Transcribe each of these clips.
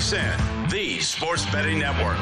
VSiN, the sports betting network.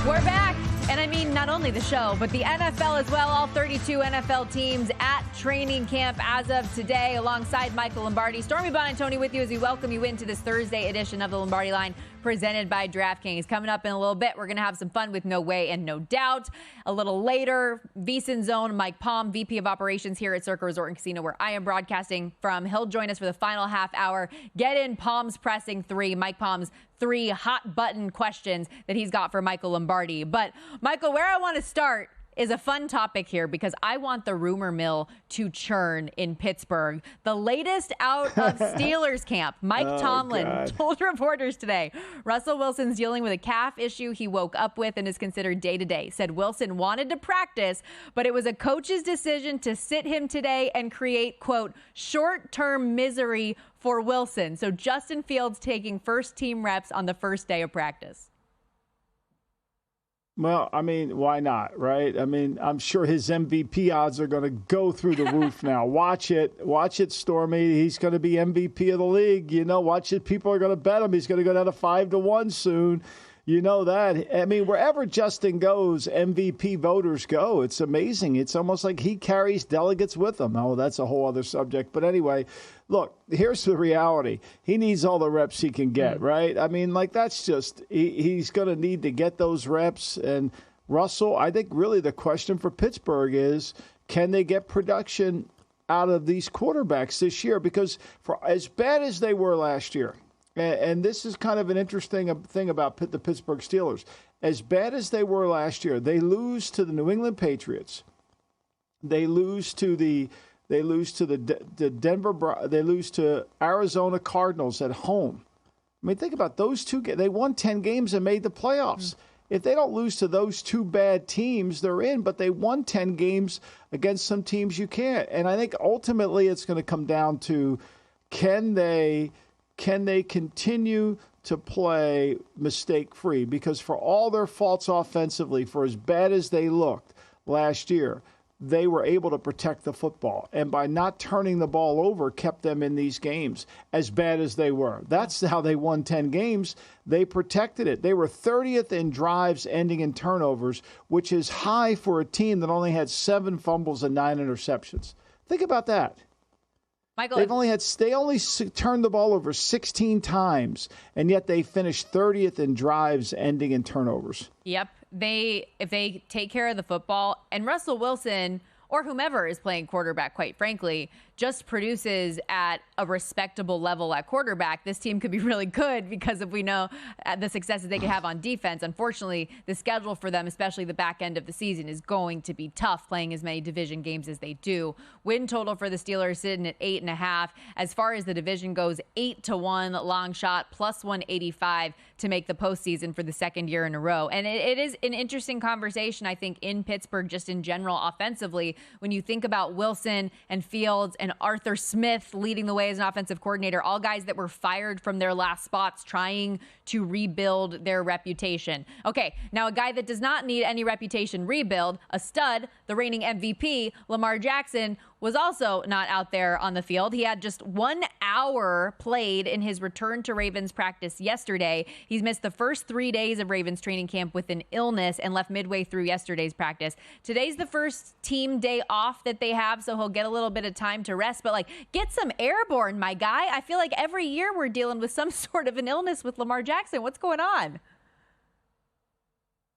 We're back. And I mean, not only the show, but the NFL as well. All 32 NFL teams at training camp as of today, alongside Michael Lombardi. Stormy Buonantony with you as we welcome you into this Thursday edition of the Lombardi Line, presented by DraftKings. Coming up in a little bit, we're going to have some fun with No Way and No Doubt. A little later, VSiN Zone, Mike Palm, VP of Operations here at Circa Resort and Casino, where I am broadcasting from. He'll join us for the final half hour. Get in Palm's Pressing 3, Mike Palm's 3 hot button questions that he's got for Michael Lombardi. But Michael, where I want to start is a fun topic here because I want the rumor mill to churn in Pittsburgh. The latest out of Steelers camp, Mike Tomlin told reporters today, Russell Wilson's dealing with a calf issue he woke up with and is considered day-to-day. Said Wilson wanted to practice, but it was a coach's decision to sit him today and create, quote, short-term misery for Wilson. So Justin Fields taking first team reps on the first day of practice. Well, I mean, why not, right? I mean, I'm sure his MVP odds are going to go through the roof now. Watch it, Stormy. He's going to be MVP of the league. You know, watch it. People are going to bet him. He's going to go down to 5-1 soon. You know that. I mean, wherever Justin goes, MVP voters go. It's amazing. It's almost like he carries delegates with him. Oh, that's a whole other subject. But anyway, look, here's the reality. He needs all the reps he can get, right? I mean, like, that's just, he's going to need to get those reps. And Russell, I think really the question for Pittsburgh is, can they get production out of these quarterbacks this year? Because for as bad as they were last year, and this is kind of an interesting thing about the Pittsburgh Steelers. As bad as they were last year, they lose to the New England Patriots. They lose to the Denver. They lose to Arizona Cardinals at home. I mean, think about those two. They won 10 games and made the playoffs. If they don't lose to those two bad teams, they're in. But they won 10 games against some teams you can't. And I think ultimately it's going to come down to can they continue to play mistake-free? Because for all their faults offensively, for as bad as they looked last year, they were able to protect the football. And by not turning the ball over, kept them in these games as bad as they were. That's how they won 10 games. They protected it. They were 30th in drives ending in turnovers, which is high for a team that only had 7 fumbles and 9 interceptions. Think about that. Michael, they only turned the ball over 16 times, and yet they finished 30th in drives ending in turnovers. Yep. If they take care of the football, and Russell Wilson or whomever is playing quarterback, quite frankly, just produces at a respectable level at quarterback, this team could be really good because if we know the successes they could have on defense, unfortunately, the schedule for them, especially the back end of the season, is going to be tough playing as many division games as they do. Win total for the Steelers sitting at 8.5. As far as the division goes, 8-1 long shot, plus 185 to make the postseason for the second year in a row. And it is an interesting conversation, I think, in Pittsburgh, just in general, offensively, when you think about Wilson and Fields and Arthur Smith leading the way as an offensive coordinator, all guys that were fired from their last spots trying to rebuild their reputation. Okay, now a guy that does not need any reputation rebuild, a stud, the reigning MVP, Lamar Jackson, was also not out there on the field. He had just 1 hour played in his return to Ravens practice yesterday. He's missed the first 3 days of Ravens training camp with an illness and left midway through yesterday's practice. Today's the first team day off that they have, so he'll get a little bit of time to rest. But, get some airborne, my guy. I feel like every year we're dealing with some sort of an illness with Lamar Jackson. What's going on?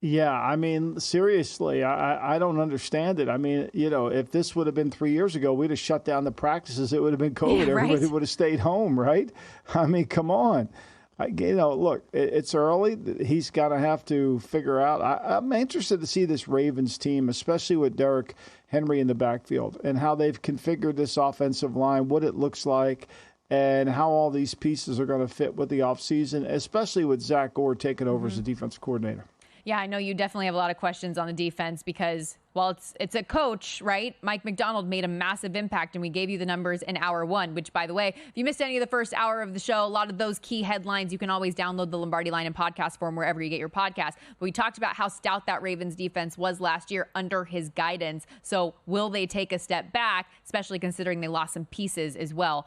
Yeah, I mean, seriously, I don't understand it. I mean, if this would have been 3 years ago, we'd have shut down the practices. It would have been COVID. Yeah, right. Everybody would have stayed home, right? I mean, come on. Look, it's early. He's got to have to figure out. I'm interested to see this Ravens team, especially with Derrick Henry in the backfield, and how they've configured this offensive line, what it looks like, and how all these pieces are going to fit with the offseason, especially with Zach Gore taking over as the defensive coordinator. Yeah, I know you definitely have a lot of questions on the defense because Well, it's a coach, right? Mike McDonald made a massive impact, and we gave you the numbers in hour one, which, by the way, if you missed any of the first hour of the show, a lot of those key headlines, you can always download the Lombardi Line in podcast form wherever you get your podcast. But we talked about how stout that Ravens defense was last year under his guidance. So will they take a step back, especially considering they lost some pieces as well?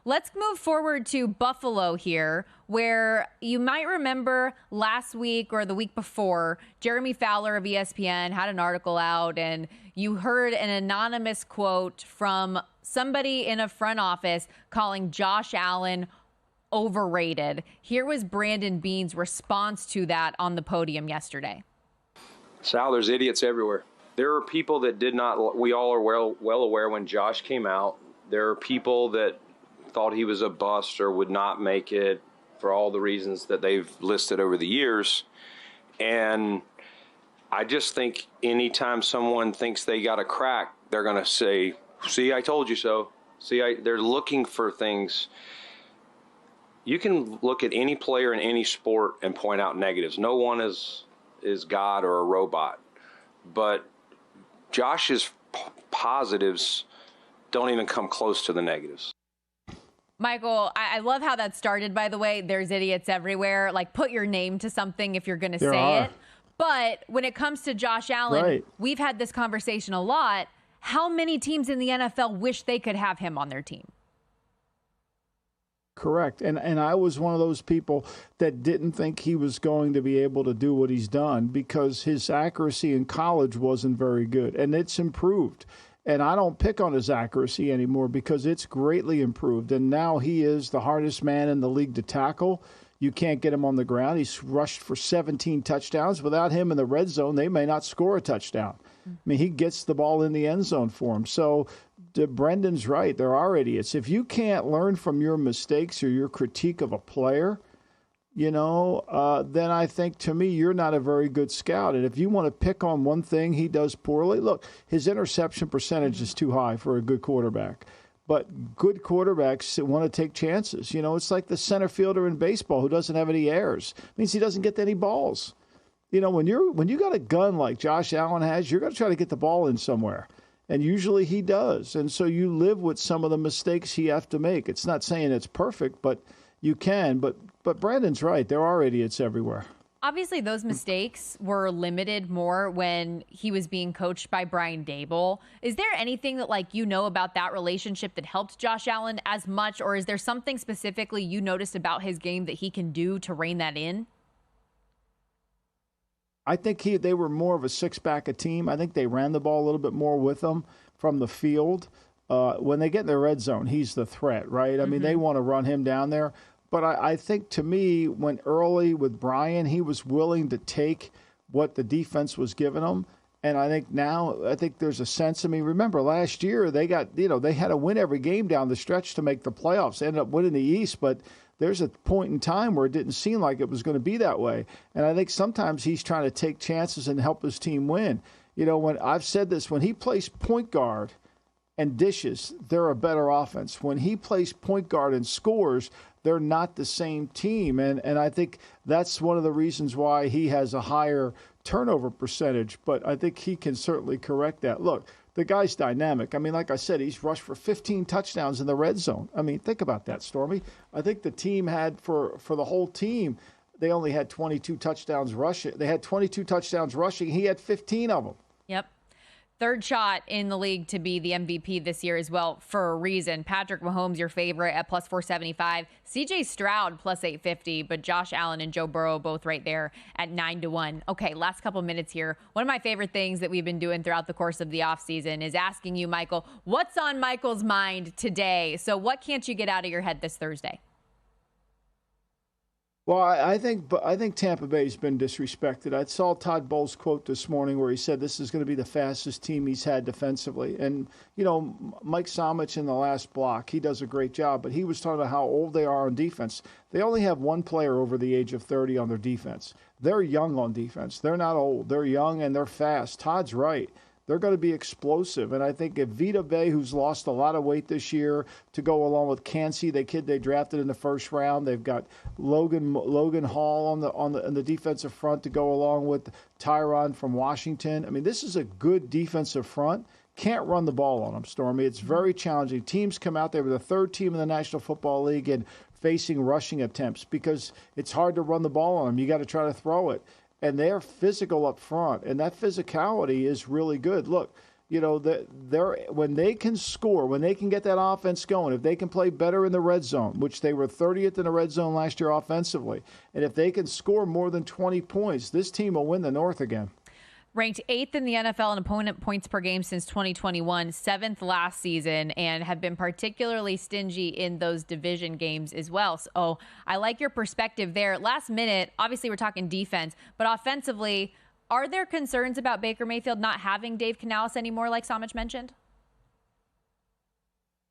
Let's move forward to Buffalo here, where you might remember last week or the week before, Jeremy Fowler of ESPN had an article out, and you heard an anonymous quote from somebody in a front office calling Josh Allen overrated. Here was Brandon Beane's response to that on the podium yesterday. Sal, there's idiots everywhere. There are people that did not, we all are well aware when Josh came out, there are people that thought he was a bust or would not make it for all the reasons that they've listed over the years. And I just think anytime someone thinks they got a crack, they're going to say, see, I told you so. See, they're looking for things. You can look at any player in any sport and point out negatives. No one is God or a robot. But Josh's positives don't even come close to the negatives. Michael, I love how that started, by the way. There's idiots everywhere. Like, put your name to something if you're going to say it. But when it comes to Josh Allen, we've had this conversation a lot. How many teams in the NFL wish they could have him on their team? Correct. And I was one of those people that didn't think he was going to be able to do what he's done because his accuracy in college wasn't very good. And it's improved. And I don't pick on his accuracy anymore because it's greatly improved. And now he is the hardest man in the league to tackle. You can't get him on the ground. He's rushed for 17 touchdowns. Without him in the red zone, they may not score a touchdown. I mean, he gets the ball in the end zone for him. So Brendan's right. There are idiots. If you can't learn from your mistakes or your critique of a player, then I think, to me, you're not a very good scout. And if you want to pick on one thing he does poorly, look, his interception percentage is too high for a good quarterback. But good quarterbacks want to take chances. It's like the center fielder in baseball who doesn't have any errors. It means he doesn't get any balls. When you got a gun like Josh Allen has, you're going to try to get the ball in somewhere. And usually he does. And so you live with some of the mistakes he has to make. It's not saying it's perfect, but you can. But Brandon's right. There are idiots everywhere. Obviously, those mistakes were limited more when he was being coached by Brian Daboll. Is there anything that, about that relationship that helped Josh Allen as much, or is there something specifically you noticed about his game that he can do to rein that in? I think they were more of a six-back a team. I think they ran the ball a little bit more with him from the field. When they get in the red zone, he's the threat, right? I mean, they want to run him down there. But I think, to me, when early with Brian, he was willing to take what the defense was giving him. And I think now, there's a sense. I mean, remember last year they got, they had to win every game down the stretch to make the playoffs. They ended up winning the East, but there's a point in time where it didn't seem like it was going to be that way. And I think sometimes he's trying to take chances and help his team win. When I've said this, when he plays point guard and dishes, they're a better offense. When he plays point guard and scores, they're not the same team. And I think that's one of the reasons why he has a higher turnover percentage. But I think he can certainly correct that. Look, the guy's dynamic. I mean, like I said, he's rushed for 15 touchdowns in the red zone. I mean, think about that, Stormy. I think the team had, for the whole team, they only had 22 touchdowns rushing. They had 22 touchdowns rushing. He had 15 of them. Yep. Third shot in the league to be the MVP this year as well, for a reason. Patrick Mahomes, your favorite, at plus 475. CJ Stroud, plus 850. But Josh Allen and Joe Burrow both right there at 9-1. Okay, last couple minutes here. One of my favorite things that we've been doing throughout the course of the offseason is asking you, Michael, what's on Michael's mind today? So what can't you get out of your head this Thursday? Well, I think Tampa Bay's been disrespected. I saw Todd Bowles' quote this morning where he said this is going to be the fastest team he's had defensively. And, Mike Somich in the last block, he does a great job, but he was talking about how old they are on defense. They only have one player over the age of 30 on their defense. They're young on defense. They're not old. They're young and they're fast. Todd's right. they're going to be explosive. And I think if Vita Vea, who's lost a lot of weight this year, to go along with Cansey, the kid they drafted in the first round, they've got Logan Hall on the defensive front to go along with Tyron from Washington. I mean, this is a good defensive front. Can't run the ball on them, Stormy. It's very challenging. Teams come out there with the third team in the National Football League and facing rushing attempts because it's hard to run the ball on them. You got to try to throw it. And they're physical up front, and that physicality is really good. Look, you know, when they can score, when they can get that offense going, if they can play better in the red zone, which they were 30th in the red zone last year offensively, and if they can score more than 20 points, this team will win the North again. Ranked 8th in the NFL in opponent points per game since 2021, 7th last season, and have been particularly stingy in those division games as well. So I like your perspective there. Last minute, obviously we're talking defense, but offensively, are there concerns about Baker Mayfield not having Dave Canales anymore, like Samich mentioned?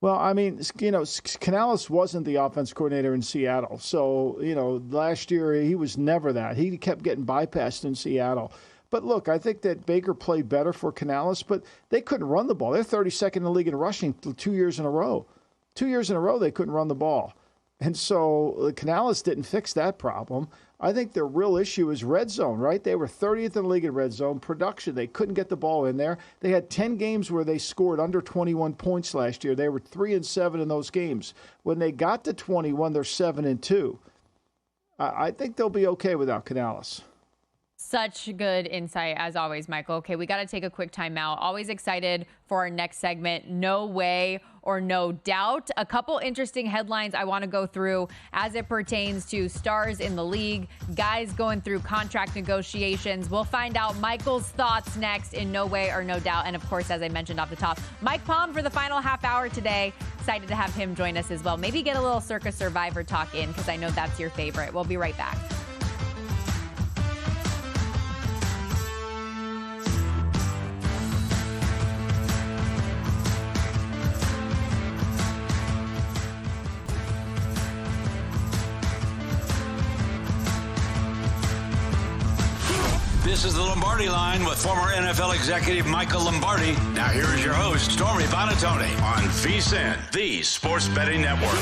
Well, I mean, you know, Canales wasn't the offense coordinator in Seattle. So, you know, last year he was never that. He kept getting bypassed in Seattle. But look, I think that Baker played better for Canales, but they couldn't run the ball. They're 32nd in the league in rushing 2 years in a row. 2 years in a row, they couldn't run the ball. And so Canales didn't fix that problem. I think the real issue is red zone, right? They were 30th in the league in red zone. Production, they couldn't get the ball in there. They had 10 games where they scored under 21 points last year. They were 3-7 in those games. When they got to 21, they're 7-2. I think they'll be okay without Canales. Such good insight, as always, Michael. Okay, we got to take a quick timeout. Always excited for our next segment, No Way or No Doubt. A couple interesting headlines I want to go through as it pertains to stars in the league, guys going through contract negotiations. We'll find out Michael's thoughts next in No Way or No Doubt. And, of course, as I mentioned off the top, Mike Palm for the final half hour today. Excited to have him join us as well. Maybe get a little Circa Survivor talk in because I know that's your favorite. We'll be right back. This is the Lombardi Line with former NFL executive Michael Lombardi. Now here is your host, Stormy Bonatoni, on VSiN, the Sports Betting Network.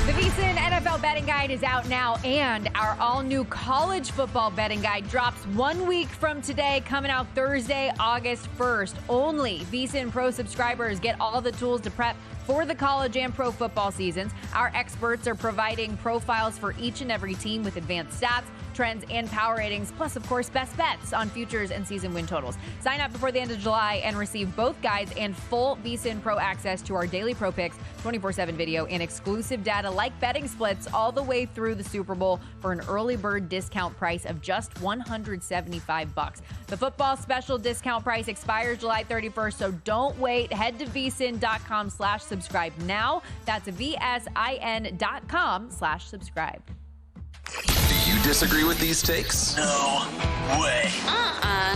The VSiN NFL Betting Guide is out now, and our all-new college football betting guide drops 1 week from today, coming out Thursday, August 1st. Only VSiN Pro subscribers get all the tools to prep for the college and pro football seasons. Our experts are providing profiles for each and every team with advanced stats, trends, and power ratings, plus, of course, best bets on futures and season win totals. Sign up before the end of July and receive both guides and full VSiN Pro access to our daily Pro Picks, 24/7 video, and exclusive data like betting splits all the way through the Super Bowl for an early bird discount price of just $175. The football special discount price expires July 31st, so don't wait. Head to vsin.com/subscribe now. That's VSIN.com/subscribe. Do you disagree with these takes? No way.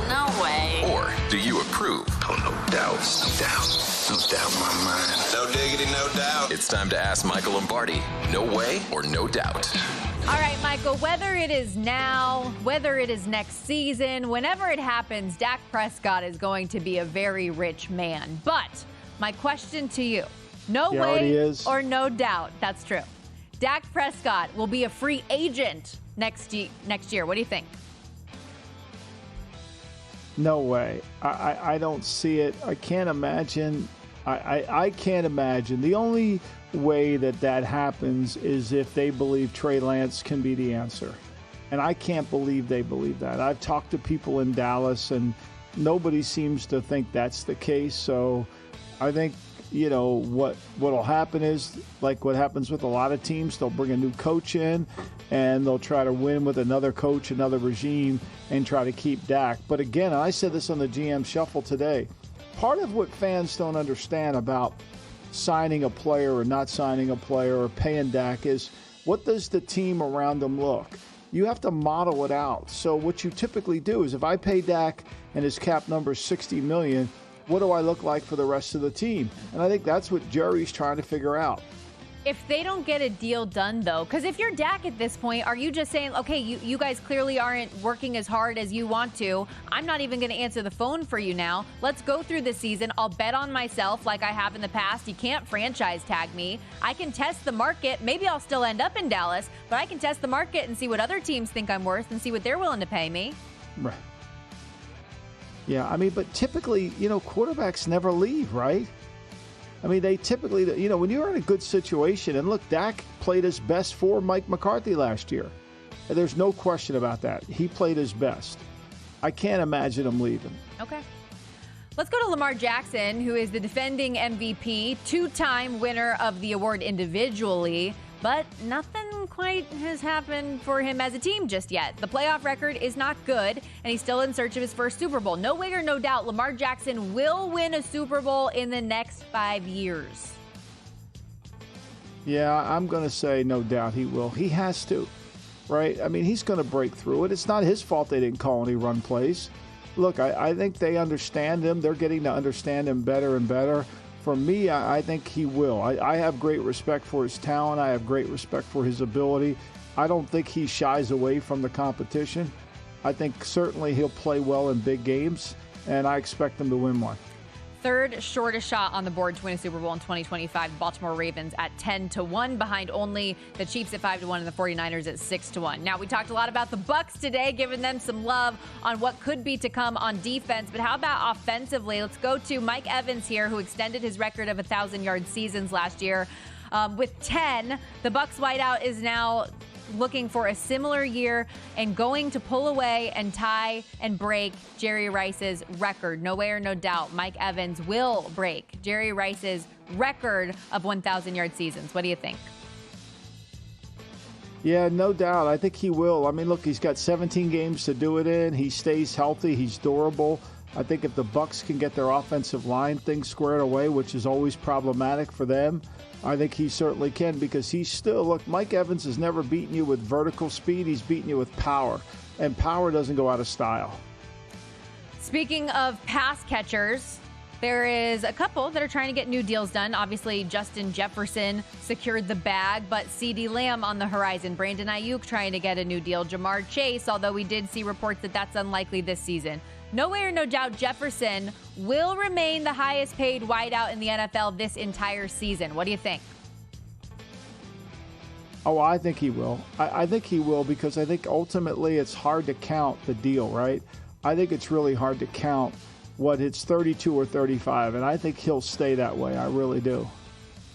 No way. Or do you approve? Oh, no doubts. No doubt. No doubt in my mind. No diggity, no doubt. It's time to ask Michael Lombardi. No way or no doubt. All right, Michael, whether it is now, whether it is next season, whenever it happens, Dak Prescott is going to be a very rich man. But my question to you, no way or no doubt, that's true, Dak Prescott will be a free agent next year. What do you think? No way. I don't see it. I can't imagine. I can't imagine. The only way that happens is if they believe Trey Lance can be the answer. And I can't believe they believe that. I've talked to people in Dallas, and nobody seems to think that's the case. So I think, you know, what'll happen is, like what happens with a lot of teams, they'll bring a new coach in and they'll try to win with another coach, another regime, and try to keep Dak. But again, I said this on the GM Shuffle today, part of what fans don't understand about signing a player or not signing a player or paying Dak is, what does the team around them look? You have to model it out. So what you typically do is, if I pay Dak and his cap number is $60 million, what do I look like for the rest of the team? And I think that's what Jerry's trying to figure out. If they don't get a deal done, though, because if you're Dak at this point, are you just saying, okay, you guys clearly aren't working as hard as you want to. I'm not even going to answer the phone for you now. Let's go through the season. I'll bet on myself like I have in the past. You can't franchise tag me. I can test the market. Maybe I'll still end up in Dallas, but I can test the market and see what other teams think I'm worth and see what they're willing to pay me. Right. Yeah, I mean, but typically, quarterbacks never leave, right? I mean, they typically, when you're in a good situation, and look, Dak played his best for Mike McCarthy last year. And there's no question about that. He played his best. I can't imagine him leaving. Okay. Let's go to Lamar Jackson, who is the defending MVP, two-time winner of the award individually, but nothing quite has happened for him as a team just yet. The playoff record is not good, and he's still in search of his first Super Bowl. No way or no doubt, Lamar Jackson will win a Super Bowl in the next 5 years. Yeah, I'm going to say no doubt he will. He has to, right? I mean, he's going to break through it. It's not his fault they didn't call any run plays. Look, I think they understand him. They're getting to understand him better and better. For me, I think he will. I have great respect for his talent. I have great respect for his ability. I don't think he shies away from the competition. I think certainly he'll play well in big games, and I expect him to win one. Third shortest shot on the board to win a Super Bowl in 2025, Baltimore Ravens at 10-1, behind only the Chiefs at 5-1 and the 49ers at 6-1. Now, we talked a lot about the Bucs today, giving them some love on what could be to come on defense. But how about offensively? Let's go to Mike Evans here, who extended his record of 1,000-yard seasons last year with 10. The Bucs wideout is now looking for a similar year and going to pull away and tie and break Jerry Rice's record. No way or no doubt, Mike Evans will break Jerry Rice's record of 1,000-yard seasons. What do you think? Yeah, no doubt. I think he will. I mean, look, he's got 17 games to do it in. He stays healthy. He's durable. I think if the Bucs can get their offensive line thing squared away, which is always problematic for them, I think he certainly can, because he's still, look, Mike Evans has never beaten you with vertical speed. He's beaten you with power, and power doesn't go out of style. Speaking of pass catchers, there is a couple that are trying to get new deals done. Obviously, Justin Jefferson secured the bag, but CeeDee Lamb on the horizon. Brandon Ayuk trying to get a new deal. Jamar Chase, although we did see reports that that's unlikely this season. No way or no doubt, Jefferson will remain the highest paid wideout in the NFL this entire season. What do you think? Oh, I think he will. I think he will, because I think ultimately it's hard to count the deal, right? I think it's really hard to count what it's 32 or 35, and I think he'll stay that way. I really do.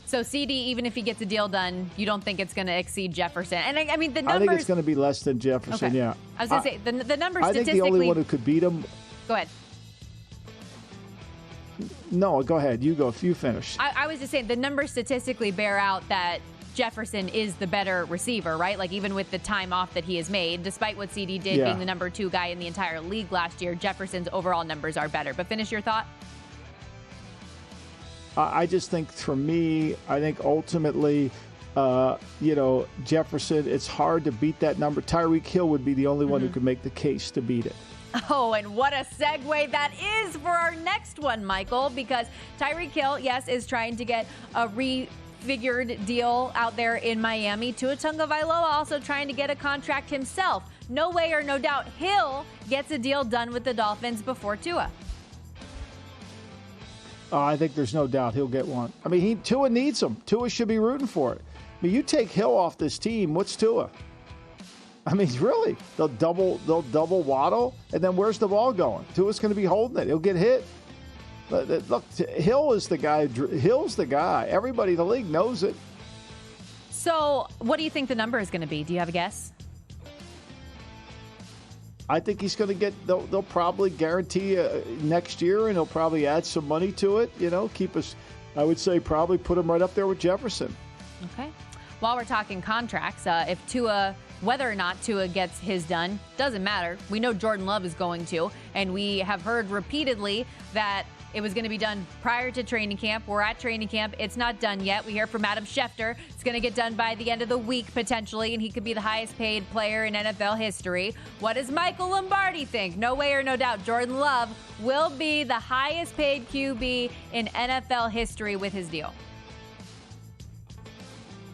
So CD, even if he gets a deal done, you don't think it's going to exceed Jefferson? And I mean, the numbers. I think it's going to be less than Jefferson. Okay. Yeah. I was going to say the numbers statistically. I think the only one who could beat him. Go ahead. No, go ahead. You go. If you finish. I was just saying the numbers statistically bear out that Jefferson is the better receiver, right? Like, even with the time off that he has made, despite what CD did being the number 2 guy in the entire league last year, Jefferson's overall numbers are better. But finish your thought. I just think, for me, I think ultimately, Jefferson, it's hard to beat that number. Tyreek Hill would be the only one who could make the case to beat it. Oh, and what a segue that is for our next one, Michael, because Tyreek Hill, yes, is trying to get a refigured deal out there in Miami. Tua Tagovailoa also trying to get a contract himself. No way or no doubt, Hill gets a deal done with the Dolphins before Tua. I think there's no doubt he'll get one. I mean, Tua needs him. Tua should be rooting for it. I mean, you take Hill off this team, what's Tua? I mean, really, they'll double Waddle, and then where's the ball going? Tua's going to be holding it. He'll get hit. But look, Hill is the guy. Hill's the guy. Everybody in the league knows it. So, what do you think the number is going to be? Do you have a guess? I think he's going to get. They'll probably guarantee next year, and he'll probably add some money to it. Keep us. I would say probably put him right up there with Jefferson. Okay. While we're talking contracts, if Tua, whether or not Tua gets his done, doesn't matter. We know Jordan Love is going to, and we have heard repeatedly that it was going to be done prior to training camp. We're at training camp. It's not done yet. We hear from Adam Schefter. It's going to get done by the end of the week, potentially, and he could be the highest paid player in NFL history. What does Michael Lombardi think? No way or no doubt, Jordan Love will be the highest paid QB in NFL history with his deal.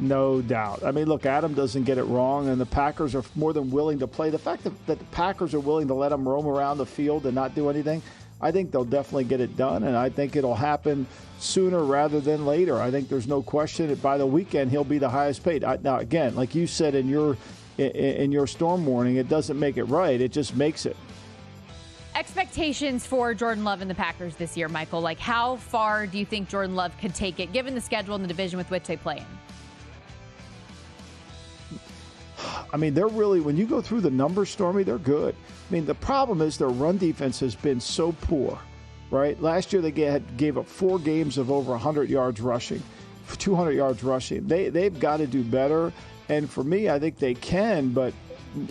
No doubt. I mean, look, Adam doesn't get it wrong, and the Packers are more than willing to play. The fact that the Packers are willing to let him roam around the field and not do anything, I think they'll definitely get it done, and I think it'll happen sooner rather than later. I think there's no question that by the weekend he'll be the highest paid. Now, again, like you said in your storm warning, it doesn't make it right. It just makes it. Expectations for Jordan Love and the Packers this year, Michael. Like, how far do you think Jordan Love could take it, given the schedule and the division with which they play in? I mean, they're really, when you go through the numbers, Stormy, they're good. I mean, the problem is their run defense has been so poor, right? Last year they gave up 4 games of over 100 yards rushing, 200 yards rushing. They've got to do better, and for me, I think they can, but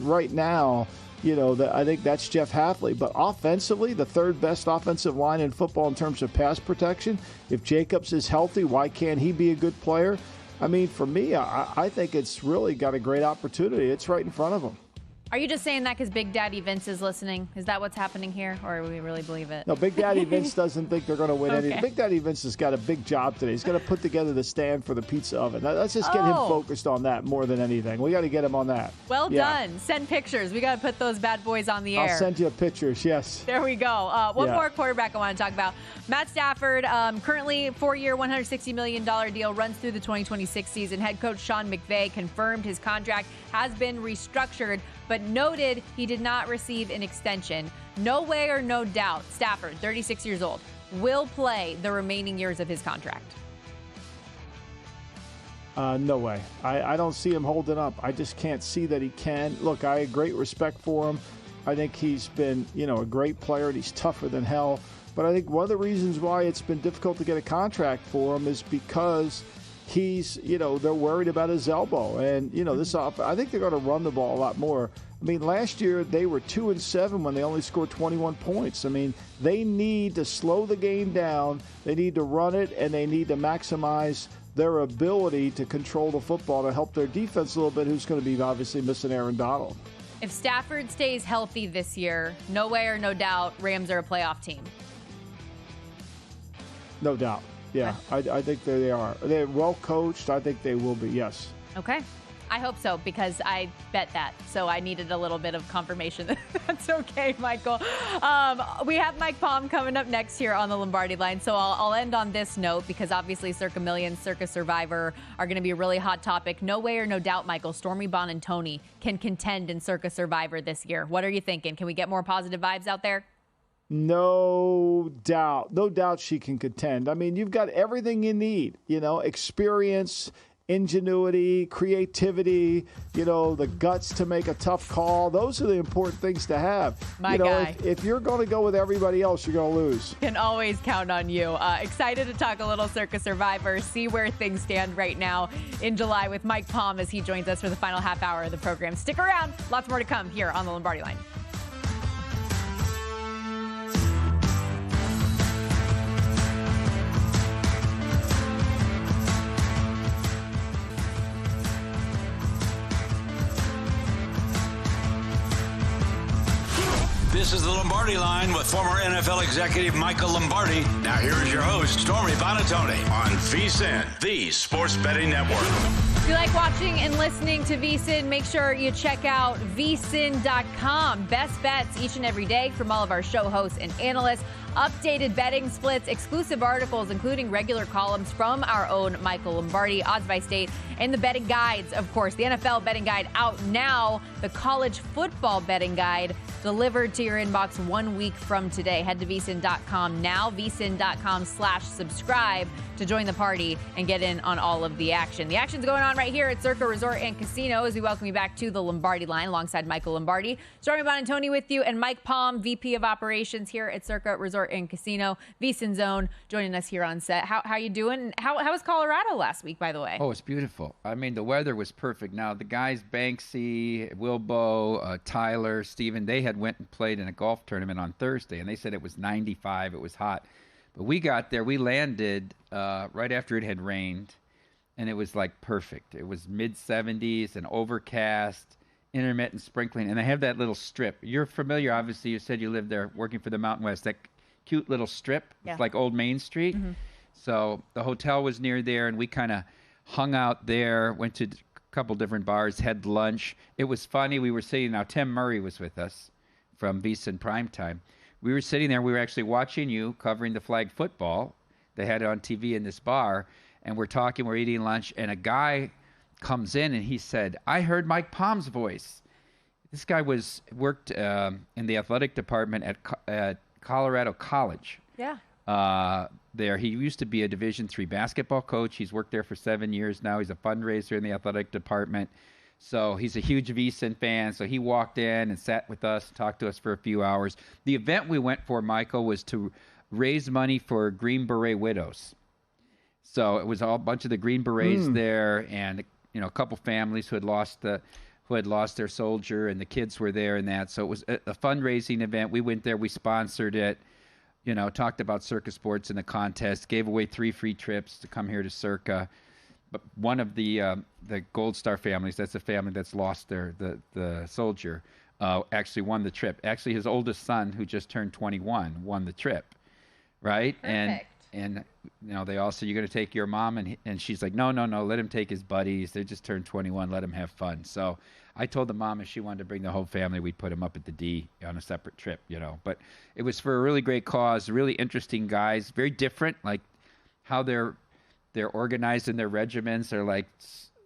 right now, I think that's Jeff Hafley. But offensively, the third best offensive line in football in terms of pass protection. If Jacobs is healthy, why can't he be a good player? I mean, for me, I think it's really got a great opportunity. It's right in front of them. Are you just saying that because Big Daddy Vince is listening? Is that what's happening here, or do we really believe it? No, Big Daddy Vince doesn't think they're going to win anything. Big Daddy Vince has got a big job today. He's got to put together the stand for the pizza oven. Let's just get him focused on that more than anything. We got to get him on that. Well done. Send pictures. We got to put those bad boys on the air. I'll send you pictures, yes. There we go. One more quarterback I want to talk about. Matt Stafford, currently 4-year, $160 million deal, runs through the 2026 season. Head coach Sean McVay confirmed his contract has been restructured, but noted he did not receive an extension. No way or no doubt, Stafford, 36 years old, will play the remaining years of his contract. No way. I don't see him holding up. I just can't see that he can. Look, I have great respect for him. I think he's been, a great player, and he's tougher than hell. But I think one of the reasons why it's been difficult to get a contract for him is because he's, they're worried about his elbow. And, I think they're going to run the ball a lot more. I mean, last year they were 2-7 when they only scored 21 points. I mean, they need to slow the game down. They need to run it, and they need to maximize their ability to control the football to help their defense a little bit, who's going to be obviously missing Aaron Donald. If Stafford stays healthy this year, no way or no doubt, Rams are a playoff team. No doubt. Yeah, I think they are. They're well coached. I think they will be, yes. Okay. I hope so, because I bet that. So I needed a little bit of confirmation that that's okay, Michael. We have Mike Palm coming up next here on the Lombardi Line. So I'll end on this note, because obviously Circa Millions, Circa Survivor are going to be a really hot topic. No way or no doubt, Michael, Stormy Buonantony can contend in Circa Survivor this year. What are you thinking? Can we get more positive vibes out there? No doubt. No doubt she can contend. I mean, you've got everything you need, experience, ingenuity, creativity, the guts to make a tough call. Those are the important things to have. My guy. If you're going to go with everybody else, you're going to lose. Can always count on you. Excited to talk a little Circa Survivor, see where things stand right now in July with Mike Palm as he joins us for the final half hour of the program. Stick around. Lots more to come here on the Lombardi Line. This is the Lombardi Line with former NFL executive Michael Lombardi. Now here is your host, Stormy Buonantony, on VSiN, the sports betting network. If you like watching and listening to VSiN, make sure you check out VSiN.com. Best bets each and every day from all of our show hosts and analysts. Updated betting splits, exclusive articles, including regular columns from our own Michael Lombardi, odds by state, and the betting guides, of course. The NFL betting guide out now. The college football betting guide delivered to your inbox 1 week from today. Head to VSiN.com now, VSiN.com/subscribe to join the party and get in on all of the action. The action's going on right here at Circa Resort and Casino as we welcome you back to the Lombardi Line alongside Michael Lombardi. Stormy Buonantony with you, and Mike Palm, VP of Operations here at Circa Resort and Casino, VSiN Zone, joining us here on set. How you doing? How was Colorado last week, by the way? Oh, it's beautiful. I mean, the weather was perfect. Now, the guys, Banksy, Wilbo, Tyler, Steven, they had went and played in a golf tournament on Thursday, and they said it was 95. It was hot. But we got there. We landed right after it had rained, and it was like perfect. It was mid-70s and overcast, intermittent sprinkling, and they have that little strip. You're familiar, obviously. You said you lived there working for the Mountain West. That cute little strip. Yeah. It's like Old Main Street. Mm-hmm. So the hotel was near there, and we kind of hung out there, went to a couple different bars, had lunch. It was funny. We were sitting, now Tim Murray was with us from VSiN Primetime. We were sitting there. We were actually watching you covering the flag football. They had it on TV in this bar, and we're talking, we're eating lunch, and a guy comes in, and he said, I heard Mike Palm's voice. This guy worked in the athletic department at Colorado College. Yeah. There. He used to be a Division III basketball coach. He's worked there for 7 years now. He's a fundraiser in the athletic department. So he's a huge VSiN fan. So he walked in and sat with us, talked to us for a few hours. The event we went for, Michael, was to raise money for Green Beret widows. So it was all a bunch of the Green Berets there, and a couple families who had lost their soldier, and the kids were there and that. So it was a fundraising event. We went there. We sponsored it. Talked about Circa Sports in the contest, gave away 3 free trips to come here to Circa. But one of the Gold Star families, that's a family that's lost the soldier, actually won the trip. Actually, his oldest son, who just turned 21, won the trip, right? Perfect. And they all said, you're going to take your mom? And she's like, no, let him take his buddies. They just turned 21. Let him have fun. So I told the mom if she wanted to bring the whole family, we'd put them up at the D on a separate trip, But it was for a really great cause, really interesting guys, very different, like how they're organized in their regiments. They're like,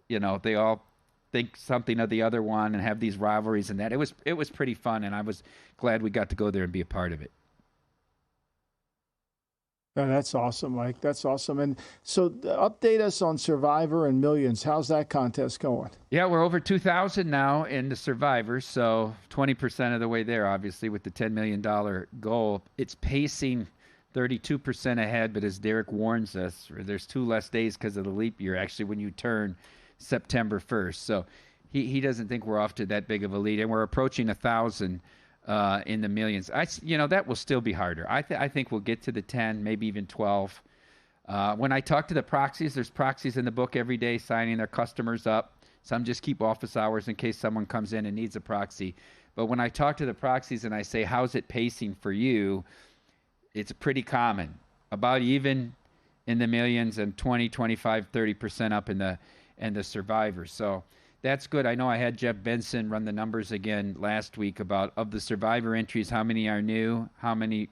they all think something of the other one and have these rivalries and that. It was pretty fun, and I was glad we got to go there and be a part of it. Oh, that's awesome, Mike. That's awesome. And so update us on Survivor and Millions. How's that contest going? Yeah, we're over 2,000 now in the Survivor, so 20% of the way there, obviously, with the $10 million goal. It's pacing 32% ahead, but as Derek warns us, there's 2 less days because of the leap year, actually, when you turn September 1st. So he doesn't think we're off to that big of a lead, and we're approaching 1,000 in the millions. That will still be harder. I think we'll get to the 10, maybe even 12. When I talk to the proxies, there's proxies in the book every day signing their customers up. Some just keep office hours in case someone comes in and needs a proxy. But when I talk to the proxies and I say, how's it pacing for you? It's pretty common. About even in the millions, and 20, 25, 30% up in the survivors. So that's good. I know I had Jeff Benson run the numbers again last week about, of the survivor entries, how many are new, how many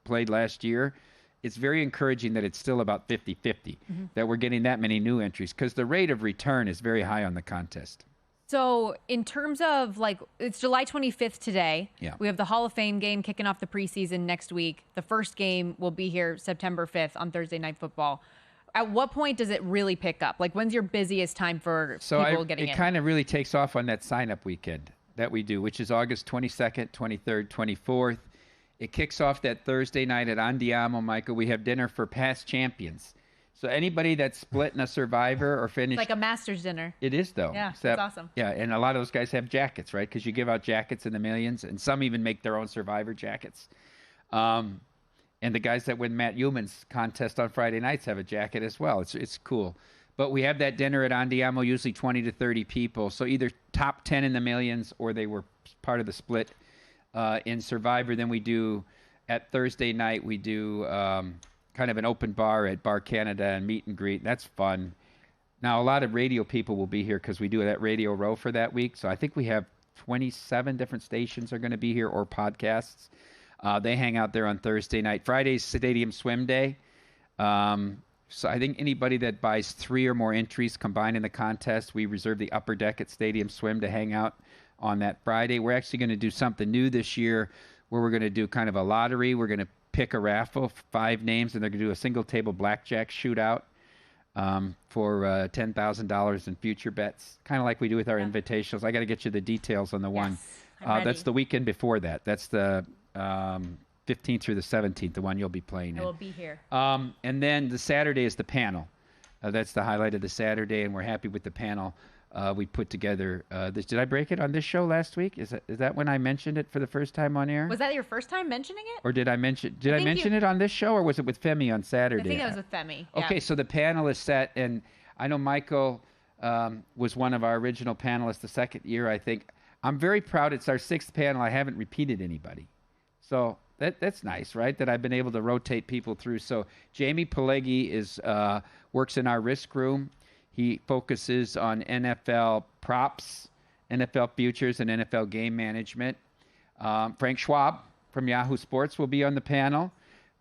played last year. It's very encouraging that it's still about 50-50, that we're getting that many new entries, because the rate of return is very high on the contest. So in terms of, it's July 25th today. Yeah. We have the Hall of Fame game kicking off the preseason next week. The first game will be here September 5th on Thursday Night Football. At what point does it really pick up? When's your busiest time for people getting in? It kind of really takes off on that sign-up weekend that we do, which is August 22nd, 23rd, 24th. It kicks off that Thursday night at Andiamo, Michael. We have dinner for past champions. So anybody that's split in a Survivor or finished... It's like a Masters dinner. It is, though. Yeah, that's awesome. Yeah, and a lot of those guys have jackets, right? Because you give out jackets in the millions, and some even make their own Survivor jackets. And the guys that win Matt Euman's contest on Friday nights have a jacket as well. It's cool. But we have that dinner at Andiamo, usually 20 to 30 people. So either top 10 in the millions or they were part of the split in Survivor. Then we do, at Thursday night, we do kind of an open bar at Bar Canada and meet and greet. That's fun. Now, a lot of radio people will be here because we do that Radio Row for that week. So I think we have 27 different stations are going to be here, or podcasts. They hang out there on Thursday night. Friday's Stadium Swim Day. So I think anybody that buys 3 or more entries combined in the contest, we reserve the upper deck at Stadium Swim to hang out on that Friday. We're actually going to do something new this year where we're going to do kind of a lottery. We're going to pick a raffle, 5 names, and they're going to do a single table blackjack shootout for $10,000 in future bets, kind of like we do with our invitationals. I got to get you the details on the one. That's the weekend before that. That's the 15th through the 17th, the one you'll be playing in. I will be here. And then the Saturday is the panel. That's the highlight of the Saturday, and we're happy with the panel we put together. Did I break it on this show last week? Is that when I mentioned it for the first time on air? Was that your first time mentioning it? Or did I mention it on this show, or was it with Femi on Saturday? I think that was with Femi. Yeah. Okay, so the panel is set, and I know Michael was one of our original panelists the second year, I think. I'm very proud. It's our 6th panel. I haven't repeated anybody. So that's nice, right? That I've been able to rotate people through. So Jamie Pelleggi works in our risk room. He focuses on NFL props, NFL futures, and NFL game management. Frank Schwab from Yahoo Sports will be on the panel.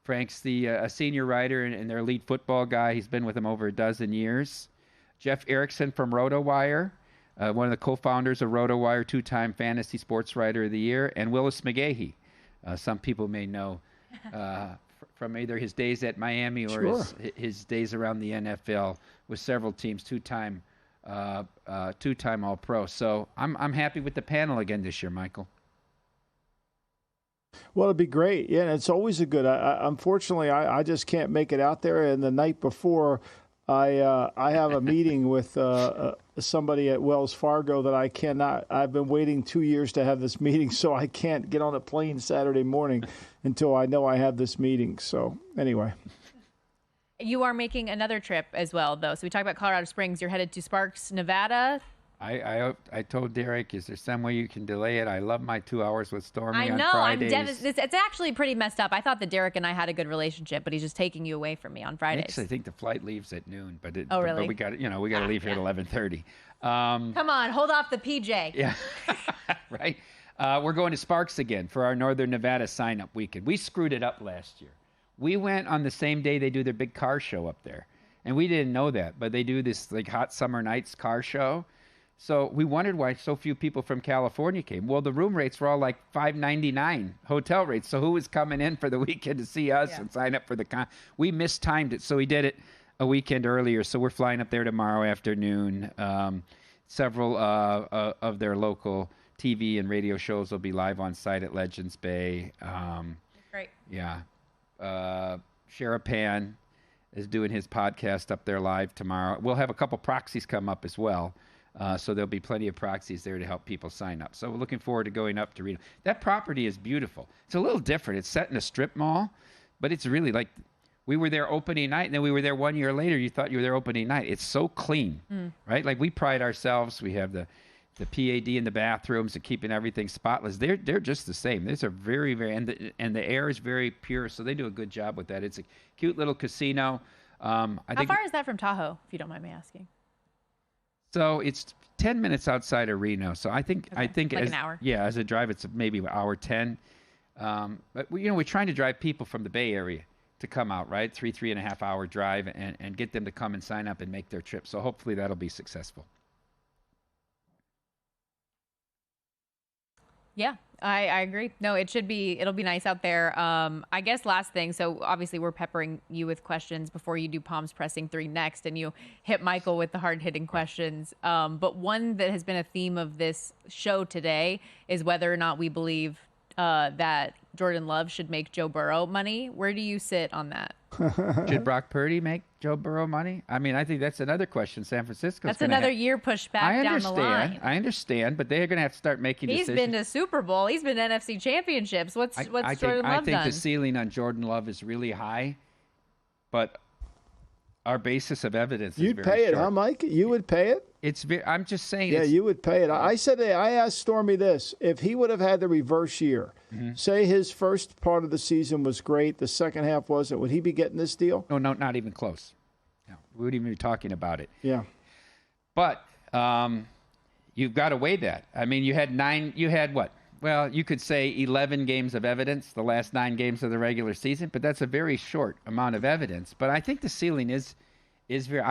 Frank's a senior writer and their lead football guy. He's been with them over a dozen years. Jeff Erickson from RotoWire, one of the co-founders of RotoWire, two-time Fantasy Sports Writer of the Year, and Willis McGahee. Some people may know from either his days at Miami or his days around the NFL with several teams, two-time All-Pro. So I'm happy with the panel again this year, Michael. Well, it'd be great. Yeah, and it's always a good. Unfortunately, I just can't make it out there. And the night before, I have a meeting with somebody at Wells Fargo that I cannot. I've been waiting 2 years to have this meeting, so I can't get on a plane Saturday morning until I know I have this meeting. So anyway. You are making another trip as well, though. So we talked about Colorado Springs. You're headed to Sparks, Nevada. I told Derek, is there some way you can delay it? I love my 2 hours with Stormy on Fridays. I know. I'm devastated. It's actually pretty messed up. I thought that Derek and I had a good relationship, but he's just taking you away from me on Fridays. Actually, I think the flight leaves at noon, but oh, really? But we got to leave here at 11:30. Come on, hold off the PJ. Yeah, right. We're going to Sparks again for our Northern Nevada sign-up weekend. We screwed it up last year. We went on the same day they do their big car show up there, and we didn't know that, but they do this like hot summer nights car show. So we wondered why so few people from California came. Well, the room rates were all like $599 hotel rates. So who was coming in for the weekend to see us and sign up for the con? We mistimed it, so we did it a weekend earlier. So we're flying up there tomorrow afternoon. Several of their local TV and radio shows will be live on site at Legends Bay. Great. Yeah. Sherapan is doing his podcast up there live tomorrow. We'll have a couple proxies come up as well. So there'll be plenty of proxies there to help people sign up. So we're looking forward to going up to Reno. That property is beautiful. It's a little different. It's set in a strip mall, but it's really like we were there opening night, and then we were there 1 year later. You thought you were there opening night. It's so clean, right? Like we pride ourselves. We have the PAD in the bathrooms and keeping everything spotless. They're just the same. These are very, very, and the air is very pure. So they do a good job with that. It's a cute little casino. How far is that from Tahoe, if you don't mind me asking? So it's 10 minutes outside of Reno. So I think like as, an hour. Yeah, as a drive, it's maybe an hour 10. But we're trying to drive people from the Bay Area to come out, right? 3.5 hour drive and get them to come and sign up and make their trip. So hopefully that'll be successful. Yeah, I agree. No, it'll be nice out there. I guess last thing, so obviously we're peppering you with questions before you do Palms Pressing 3 next, and you hit Michael with the hard-hitting questions. But one that has been a theme of this show today is whether or not we believe that Jordan Love should make Joe Burrow money. Where do you sit on that? Should Brock Purdy make Joe Burrow money? I mean, I think that's another question San Francisco's That's another year pushed back down the line. I understand, but they're going to have to start making decisions. He's been to Super Bowl. He's been to NFC Championships. What's Jordan Love done? I think the ceiling on Jordan Love is really high, but our basis of evidence You'd is very pay it, short. huh, Mike? You would pay it? I'm just saying. Yeah, you would pay it. I asked Stormy this. If he would have had the reverse year, say his first part of the season was great, the second half wasn't, would he be getting this deal? No, not even close. No, we wouldn't even be talking about it. Yeah. But you've got to weigh that. I mean, you had what? Well, you could say 11 games of evidence, the last 9 games of the regular season, but that's a very short amount of evidence. But I think the ceiling is very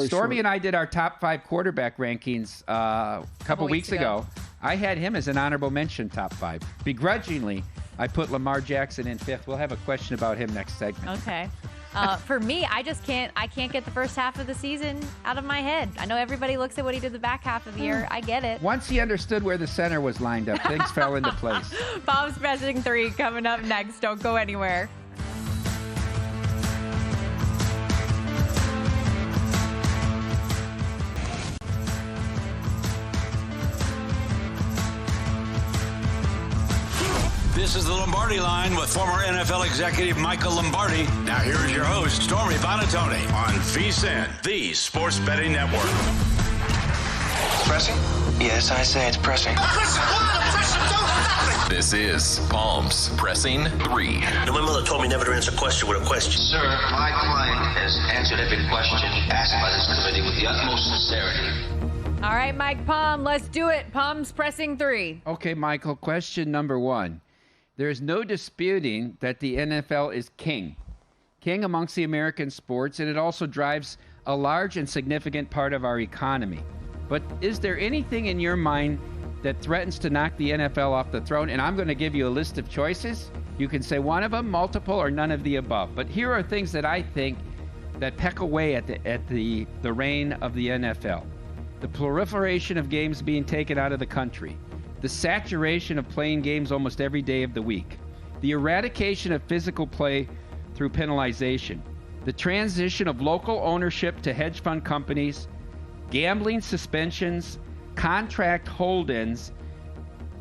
Stormy short. and I did our top 5 quarterback rankings a couple weeks ago. I had him as an honorable mention top 5. Begrudgingly, I put Lamar Jackson in 5th. We'll have a question about him next segment. Okay. For me, I can't get the first half of the season out of my head. I know everybody looks at what he did the back half of the year. I get it. Once he understood where the center was lined up, things fell into place. Palms Pressing 3 coming up next. Don't go anywhere. This is the Lombardi Line with former NFL executive Michael Lombardi. Now here is your host, Stormy Bonatoni, on VSiN, the Sports Betting Network. Pressing? Yes, I say it's pressing. This is Palms Pressing 3. My mother told me never to answer a question with a question. Sir, my client has answered every question asked by this committee with the utmost sincerity. All right, Mike Palm, let's do it. Palms Pressing 3. Okay, Michael, question number 1. There's no disputing that the NFL is king amongst the American sports, and it also drives a large and significant part of our economy. But is there anything in your mind that threatens to knock the NFL off the throne? And I'm going to give you a list of choices. You can say one of them, multiple, or none of the above. But here are things that I think that peck away at the reign of the NFL. The proliferation of games being taken out of the country. The saturation of playing games almost every day of the week. The eradication of physical play through penalization. The transition of local ownership to hedge fund companies. Gambling suspensions, contract hold-ins,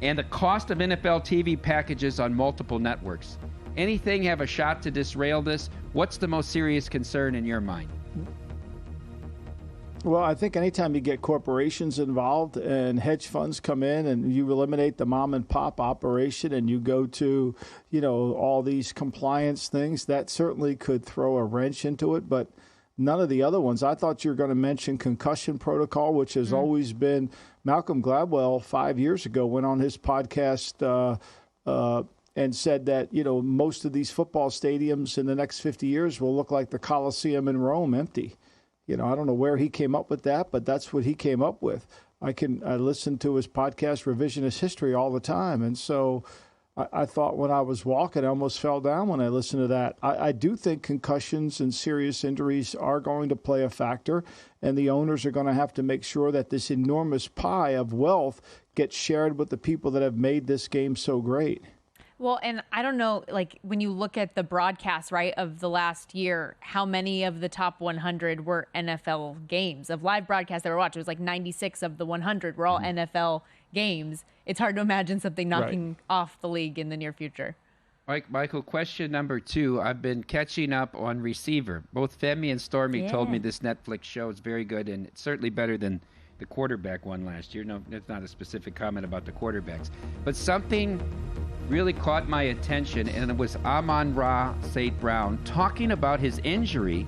and the cost of NFL TV packages on multiple networks. Anything have a shot to disrail this? What's the most serious concern in your mind? Well, I think anytime you get corporations involved and hedge funds come in and you eliminate the mom and pop operation and you go to, all these compliance things, that certainly could throw a wrench into it. But none of the other ones. I thought you were going to mention concussion protocol, which has always been. Malcolm Gladwell 5 years ago went on his podcast and said that, most of these football stadiums in the next 50 years will look like the Colosseum in Rome, empty. I don't know where he came up with that, but that's what he came up with. I listen to his podcast, Revisionist History, all the time. And so I thought when I was walking, I almost fell down when I listened to that. I do think concussions and serious injuries are going to play a factor, and the owners are going to have to make sure that this enormous pie of wealth gets shared with the people that have made this game so great. Well, and I don't know, when you look at the broadcast, right, of the last year, how many of the top 100 were NFL games of live broadcasts that were watched? It was 96 of the 100 were all NFL games. It's hard to imagine something knocking off the league in the near future. Michael, question number 2. I've been catching up on Receiver. Both Femi and Stormy told me this Netflix show is very good, and it's certainly better than the quarterback one last year. No, it's not a specific comment about the quarterbacks. But something really caught my attention, and it was Amon-Ra St. Brown talking about his injury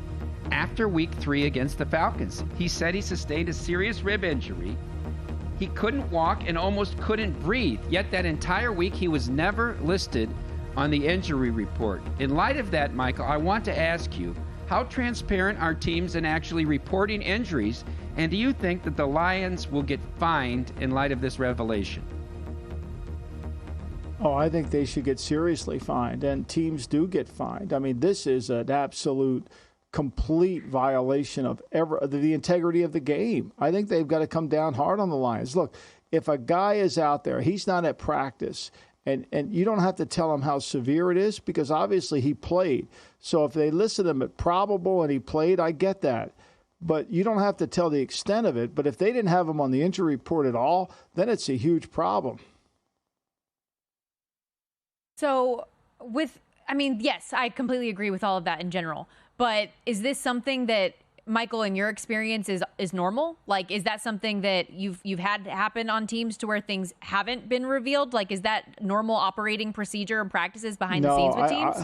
after week 3 against the Falcons. He said he sustained a serious rib injury. He couldn't walk and almost couldn't breathe, yet that entire week he was never listed on the injury report. In light of that, Michael, I want to ask you, how transparent are teams in actually reporting injuries, and do you think that the Lions will get fined in light of this revelation? Oh, I think they should get seriously fined, and teams do get fined. I mean, this is an absolute, complete violation of the integrity of the game. I think they've got to come down hard on the Lions. Look, if a guy is out there, he's not at practice, and you don't have to tell him how severe it is because obviously he played. So if they listed him at probable and he played, I get that. But you don't have to tell the extent of it. But if they didn't have him on the injury report at all, then it's a huge problem. So yes, I completely agree with all of that in general. But is this something that, Michael, in your experience, is normal? Is that something that you've had happen on teams to where things haven't been revealed? Is that normal operating procedure and practices behind the scenes with teams?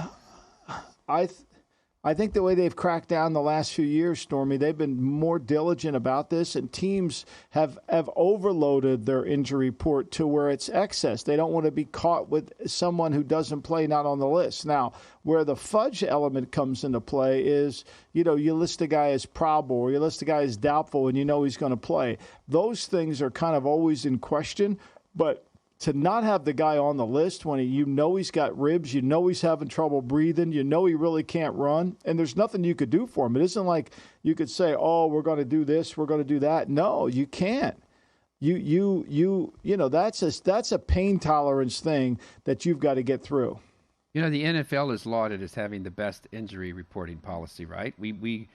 I think the way they've cracked down the last few years, Stormy, they've been more diligent about this, and teams have overloaded their injury report to where it's excess. They don't want to be caught with someone who doesn't play, not on the list. Now, where the fudge element comes into play is, you list a guy as probable or you list a guy as doubtful and he's going to play. Those things are kind of always in question, but to not have the guy on the list when he's got ribs, he's having trouble breathing, he really can't run, and there's nothing you could do for him. It isn't like you could say, "Oh, we're going to do this, we're going to do that." No, you can't. That's a pain tolerance thing that you've got to get through. The NFL is lauded as having the best injury reporting policy, right? We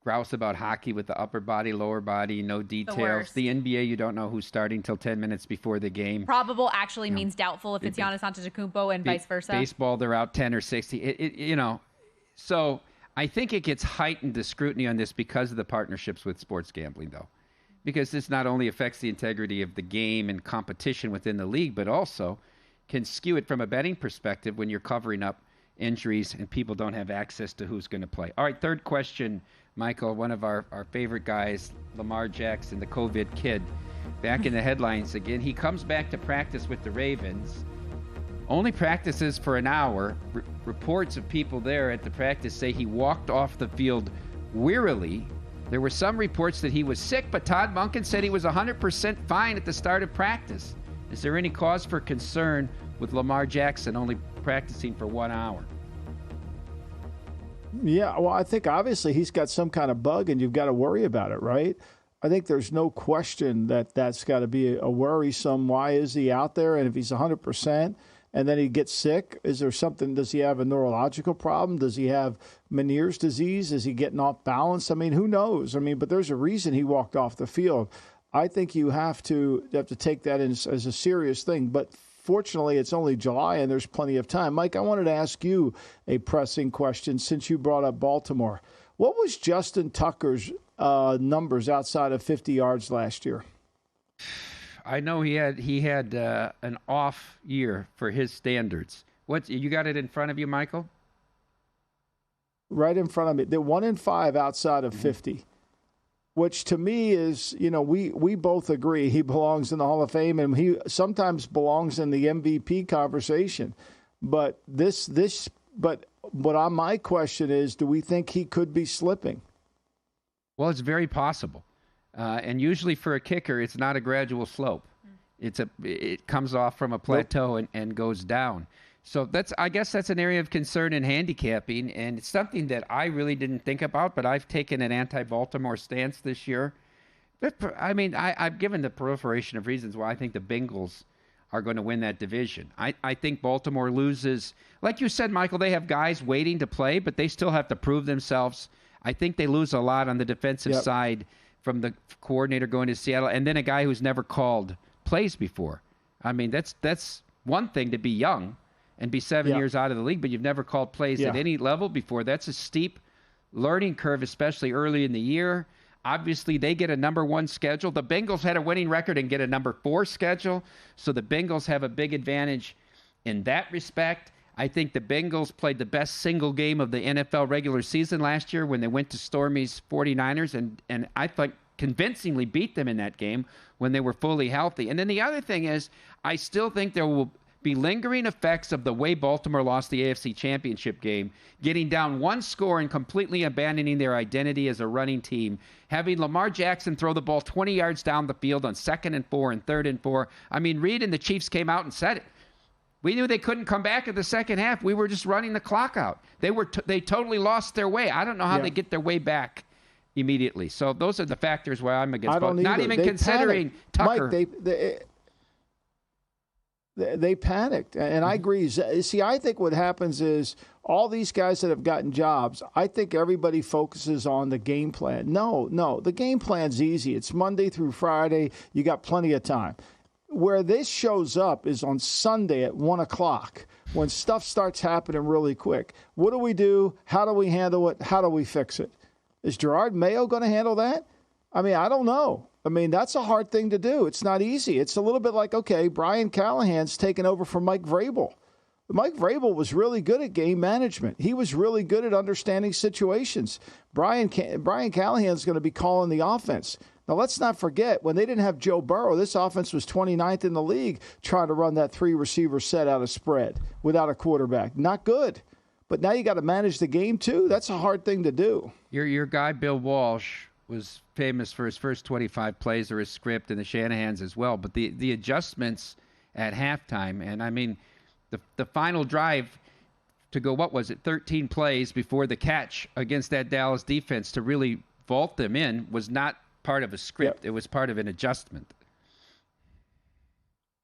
grouse about hockey with the upper body, lower body, no details. The NBA, you don't know who's starting till 10 minutes before the game. Probable actually means doubtful if it's Giannis Antetokounmpo and vice versa. Baseball, they're out 10 or 60. So I think it gets heightened, the scrutiny on this, because of the partnerships with sports gambling, though. because this not only affects the integrity of the game and competition within the league, but also can skew it from a betting perspective when you're covering up injuries and people don't have access to who's going to play. All right, third question, Michael, one of our favorite guys, Lamar Jackson, the COVID kid, back in the headlines again. He comes back to practice with the Ravens, only practices for an hour. Reports of people there at the practice say he walked off the field wearily. There were some reports that he was sick, but Todd Monken said he was 100% fine at the start of practice. Is there any cause for concern with Lamar Jackson only practicing for 1 hour? Yeah, well, I think obviously he's got some kind of bug, and you've got to worry about it, right? I think there's no question that that's got to be a worrisome. Why is he out there? And if he's 100% and then he gets sick, is there something? Does he have a neurological problem? Does he have Meniere's disease? Is he getting off balance? I mean, who knows? I mean, but there's a reason he walked off the field. I think you have to take that as a serious thing. But fortunately, it's only July and there's plenty of time. Mike, I wanted to ask you a pressing question since you brought up Baltimore. What was Justin Tucker's numbers outside of 50 yards last year? I know he had an off year for his standards. What, you got it in front of you, Michael? Right in front of me. They're 1 in 5 outside of 50, which to me is, we both agree he belongs in the Hall of Fame, and he sometimes belongs in the MVP conversation. But my question is, do we think he could be slipping? Well, it's very possible. And usually for a kicker, it's not a gradual slope. It comes off from a plateau and goes down. So I guess that's an area of concern in handicapping, and it's something that I really didn't think about, but I've taken an anti-Baltimore stance this year. But, I mean, I've given the proliferation of reasons why I think the Bengals are going to win that division. I think Baltimore loses. Like you said, Michael, they have guys waiting to play, but they still have to prove themselves. I think they lose a lot on the defensive side from the coordinator going to Seattle, and then a guy who's never called plays before. I mean, that's one thing to be young and be 7 years out of the league, but you've never called plays at any level before. That's a steep learning curve, especially early in the year. Obviously, they get a number 1 schedule. The Bengals had a winning record and get a number 4 schedule, so the Bengals have a big advantage in that respect. I think the Bengals played the best single game of the NFL regular season last year when they went to Stormy's 49ers, and I thought convincingly beat them in that game when they were fully healthy. And then the other thing is, I still think there will be lingering effects of the way Baltimore lost the AFC Championship game, getting down 1 score and completely abandoning their identity as a running team, having Lamar Jackson throw the ball 20 yards down the field on 2nd and 4 and 3rd and 4. I mean, Reed and the Chiefs came out and said it. We knew they couldn't come back in the second half. We were just running the clock out. They totally lost their way. I don't know how they get their way back immediately. So those are the factors where I'm against. Not even considering Tucker. Mike, they panicked, and I agree. See, I think what happens is all these guys that have gotten jobs, I think everybody focuses on the game plan. No, the game plan's easy. It's Monday through Friday. You got plenty of time. Where this shows up is on Sunday at 1 o'clock when stuff starts happening really quick. What do we do? How do we handle it? How do we fix it? Is Gerard Mayo going to handle that? I mean, I don't know. I mean, that's a hard thing to do. It's not easy. It's a little bit like, okay, Brian Callahan's taken over from Mike Vrabel. Mike Vrabel was really good at game management. He was really good at understanding situations. Brian Callahan's going to be calling the offense. Now, let's not forget, when they didn't have Joe Burrow, this offense was 29th in the league trying to run that 3-receiver set out of spread without a quarterback. Not good. But now you got to manage the game, too. That's a hard thing to do. Your guy, Bill Walsh, was famous for his first 25 plays or his script, and the Shanahans as well. But the adjustments at halftime, and I mean, the final drive to go, 13 plays before the catch against that Dallas defense to really vault them in was not part of a script. It was part of an adjustment.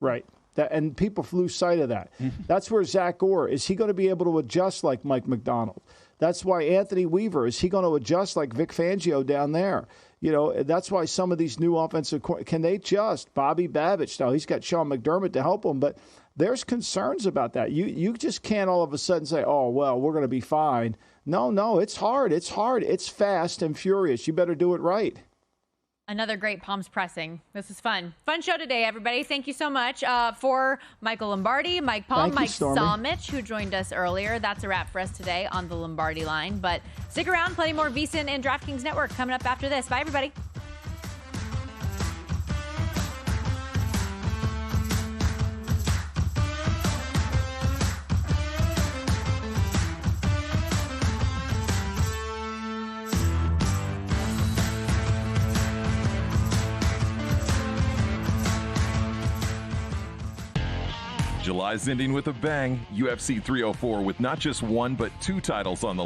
Right. And people lose sight of that. That's where Zach Orr, is he going to be able to adjust like Mike McDonald? That's why Anthony Weaver, is he going to adjust like Vic Fangio down there? That's why some of these new offensive, can they adjust? Bobby Babich, now he's got Sean McDermott to help him, but there's concerns about that. You just can't all of a sudden say, oh, well, we're going to be fine. No, it's hard. It's hard. It's fast and furious. You better do it right. Another great palms pressing. This is fun. Fun show today, everybody. Thank you so much for Michael Lombardi, Mike Palm, Mike Somich, who joined us earlier. That's a wrap for us today on the Lombardi Line. But stick around. Plenty more VSiN and DraftKings Network coming up after this. Bye, everybody. July's ending with a bang. UFC 304 with not just one, but 2 titles on the